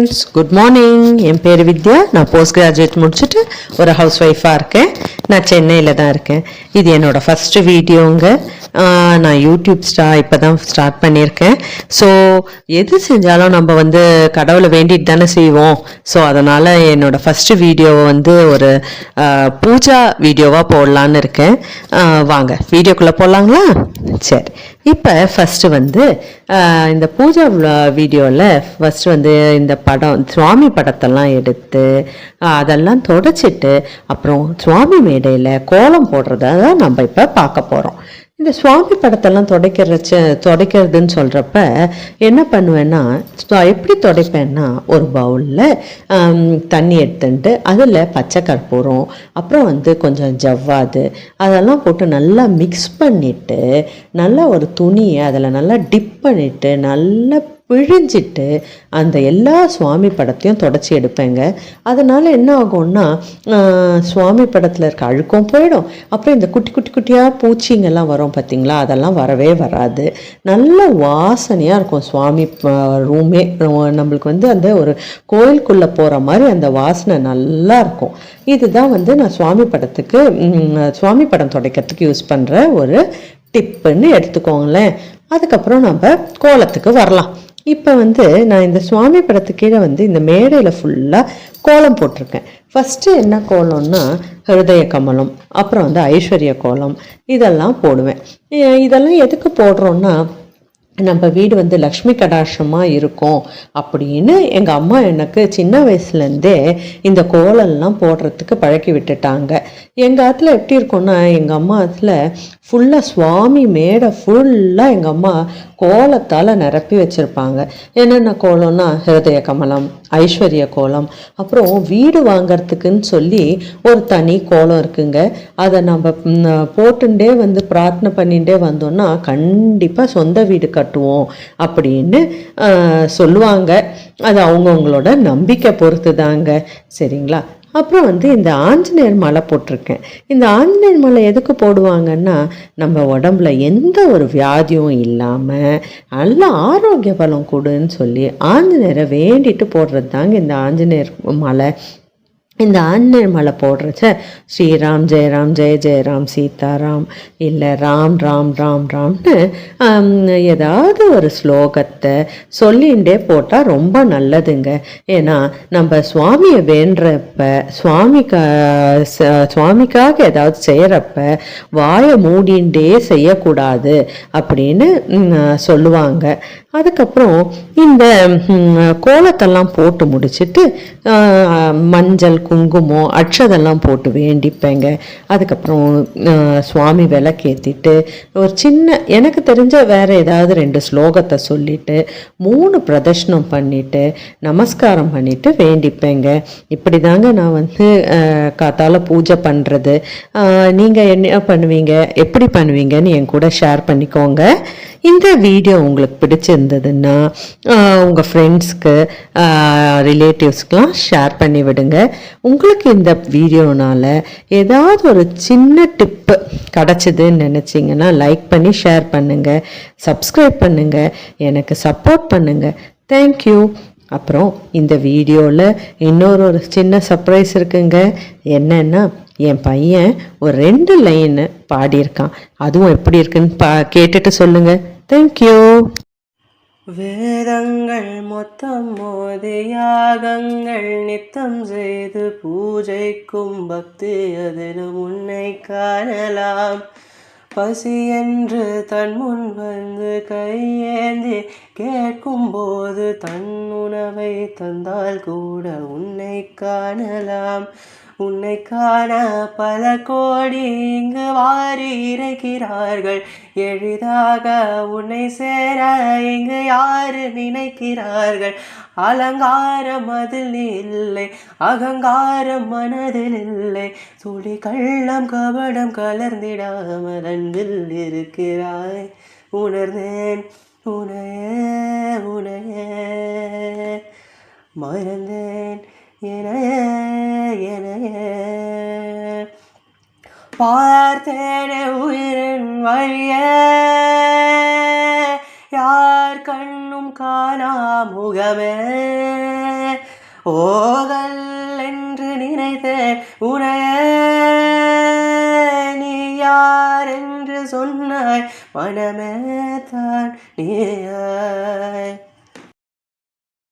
Friends, good morning. என் பேர் வித்யா. நான் post graduate முடிச்சுட்டு ஒரு ஹவுஸ் ஒய்ஃபாக இருக்கேன். நான் சென்னையில் தான் இருக்கேன். இது என்னோடய ஃபஸ்ட்டு வீடியோங்க. நான் யூடியூப் இப்போ தான் ஸ்டார்ட் பண்ணியிருக்கேன். ஸோ எது செஞ்சாலும் நம்ம கடவுளை வேண்டிட்டு தானே செய்வோம். ஸோ அதனால் என்னோடய ஃபஸ்ட்டு வீடியோவை ஒரு பூஜா வீடியோவாக போடலான்னு இருக்கேன். வாங்க வீடியோக்குள்ளே போடலாங்களா? சரி, இப்போ ஃபஸ்ட்டு இந்த பூஜா வீடியோவில் ஃபஸ்ட்டு இந்த படம் சுவாமி படத்தெல்லாம் எடுத்து அதெல்லாம் தொடச்சிட்டு அப்புறம் சுவாமி மேடையில் கோலம் போடுறத தான் நம்ம இப்போ பார்க்க போகிறோம். இந்த சுவாமி படத்தெல்லாம் துடைக்கிறதுன்னு சொல்கிறப்ப என்ன பண்ணுவேன்னா, எப்படி துடைப்பேன்னா, ஒரு பவுலில் தண்ணி எடுத்துட்டு அதில் பச்சை கற்பூரம் அப்புறம் கொஞ்சம் ஜவ்வாது அதெல்லாம் போட்டு நல்லா மிக்ஸ் பண்ணிவிட்டு நல்லா ஒரு துணியை அதில் நல்லா டிப் பண்ணிவிட்டு நல்லா பிழிஞ்சிட்டு அந்த எல்லா சுவாமி படத்தையும் தொடச்சி எடுப்பேங்க. அதனால் என்ன ஆகும்னா, சுவாமி படத்தில் இருக்க அழுக்கும் போயிடும். அப்புறம் இந்த குட்டி குட்டி குட்டியாக பூச்சிங்கெல்லாம் வரும் பார்த்திங்களா, அதெல்லாம் வரவே வராது. நல்ல வாசனையாக இருக்கும் சுவாமி ரூமே. நம்மளுக்கு அந்த ஒரு கோயிலுக்குள்ளே போகிற மாதிரி அந்த வாசனை நல்லா இருக்கும். இதுதான் நான் சுவாமி படம் துடைக்கிறதுக்கு யூஸ் பண்ணுற ஒரு டிப்புன்னு எடுத்துக்கோங்களேன். அதுக்கப்புறம் நம்ம கோலத்துக்கு வரலாம். இப்போ நான் இந்த சுவாமி படத்துக்கு கீழே இந்த மேடையில் ஃபுல்லாக கோலம் போட்டிருக்கேன். ஃபஸ்ட்டு என்ன கோலம்னா ஹிருதய கமலம், அப்புறம் ஐஸ்வர்ய கோலம் இதெல்லாம் போடுவேன். இதெல்லாம் எதுக்கு போடுறோன்னா, நம்ம வீடு லக்ஷ்மி கடாட்சமாக இருக்கும் அப்படின்னு எங்கள் அம்மா எனக்கு சின்ன வயசுலேருந்தே இந்த கோலம்லாம் போடுறதுக்கு பழக்கி விட்டுட்டாங்க. எங்கள் ஆற்றுல எப்படி இருக்கும்னா, எங்கள் அம்மா ஆற்றுல ஃபுல்லாக சுவாமி மேடை ஃபுல்லாக எங்கள் அம்மா கோலத்தால் நிரப்பி வச்சுருப்பாங்க. என்னென்ன கோலம்னா ஹிருதய கமலம், ஐஸ்வர்ய கோலம், அப்புறம் வீடு வாங்கிறதுக்குன்னு சொல்லி ஒரு தனி கோலம் இருக்குங்க. அதை நம்ம போட்டுட்டே பிரார்த்தனை பண்ணிகிட்டே வந்தோம்னா கண்டிப்பாக சொந்த வீடு கட்டுவோம் அப்படின்னு சொல்லுவாங்க. அது அவங்கவுங்களோட நம்பிக்கை பொறுத்து தாங்க. சரிங்களா? அப்புறம் இந்த ஆஞ்சநேயர் மாலை போட்டிருக்கேன். இந்த ஆஞ்சநேயர் மாலை எதுக்கு போடுவாங்கன்னா, நம்ம உடம்புல எந்த ஒரு வியாதியும் இல்லாமல் நல்ல ஆரோக்கிய பலம் கொடுன்னு சொல்லி ஆஞ்சநேயரை வேண்டிட்டு போடுறது தாங்க இந்த ஆஞ்சநேயர் மாலை. இந்த ஆஞ்சநேயர் மாலை போடுறச்ச ஸ்ரீராம் ஜெயராம் ஜெய ஜெயராம் சீதாராம் இல்லை ராம் ராம் ராம் ராம்னு ஏதாவது ஒரு ஸ்லோகத்தை சொல்லிகிட்டே போட்டால் ரொம்ப நல்லதுங்க. ஏன்னா நம்ம சுவாமியை வேண்டுறப்ப சுவாமிக்காக ஏதாவது செய்கிறப்ப வாயை மூடிண்டே செய்யக்கூடாது அப்படின்னு சொல்லுவாங்க. அதுக்கப்புறம் இந்த கோலத்தெல்லாம் போட்டு முடிச்சுட்டு மஞ்சள் குங்குமம் அட்சதெல்லாம் போட்டு வேண்டிப்பேங்க. அதுக்கப்புறம் சுவாமி விளக்கேற்றிட்டு ஒரு சின்ன எனக்கு தெரிஞ்ச வேறு ஏதாவது 2 ஸ்லோகத்தை சொல்லிவிட்டு 3 பிரதர்ஷனம் பண்ணிவிட்டு நமஸ்காரம் பண்ணிவிட்டு வேண்டிப்பேங்க. இப்படி தாங்க நான் காத்தால பூஜை பண்ணுறது. நீங்கள் என்ன பண்ணுவீங்க, எப்படி பண்ணுவீங்கன்னு என் கூட ஷேர் பண்ணிக்கோங்க. இந்த வீடியோ உங்களுக்கு பிடிச்சிருந்ததுன்னா உங்கள் ஃப்ரெண்ட்ஸ்க்கு ரிலேட்டிவ்ஸ்க்கெலாம் ஷேர் பண்ணி விடுங்க. உங்களுக்கு இந்த வீடியோனால் ஏதாவது ஒரு சின்ன டிப்பு கிடச்சிதுன்னு நினச்சிங்கன்னா லைக் பண்ணி ஷேர் பண்ணுங்கள், சப்ஸ்கிரைப் பண்ணுங்கள், எனக்கு சப்போர்ட் பண்ணுங்கள். தேங்க்யூ. அப்புறம் இந்த வீடியோவில் இன்னொரு சின்ன சர்ப்ரைஸ் இருக்குங்க. என்னன்னா, என் பையன் ஒரு 2 லைன் பாடியிருக்கான். அதுவும் எப்படி இருக்குன்னு கேட்டுட்டு சொல்லுங்கள். தேங்க்யூ. வேதங்கள் மொத்தம் மோதி யாகங்கள் நித்தம் செய்து பூஜைக்கும் பக்தி அதிலும் உன்னை காணலாம். பசி என்று தன் முன் கையேந்தி கேட்கும்போது தன் உணவை தந்தால் கூட உன்னை காணலாம். உன்னை காண பல கோடி இங்கு வாரி இறைக்கிறார்கள். எளிதாக உன்னை சேர இங்கு யாரு நினைக்கிறார்கள். அலங்காரம் அதில் இல்லை, அகங்காரம் மனதில் இல்லை. துளி கள்ளம் கபடம் கலர்ந்திடாமல் அன்பில் இருக்கிறாய். உணர்ந்தேன் உனையே உனையே, மறந்தேன் எனையே எனையே. பார்த்தேனே உயிரின் வழியே, யார் கண்ணும் காணா முகமே. ஓகல் என்று நினைத்தேன் உனையே, நீ யார் என்று சொன்னாய் மனமே தான் நீயாய்.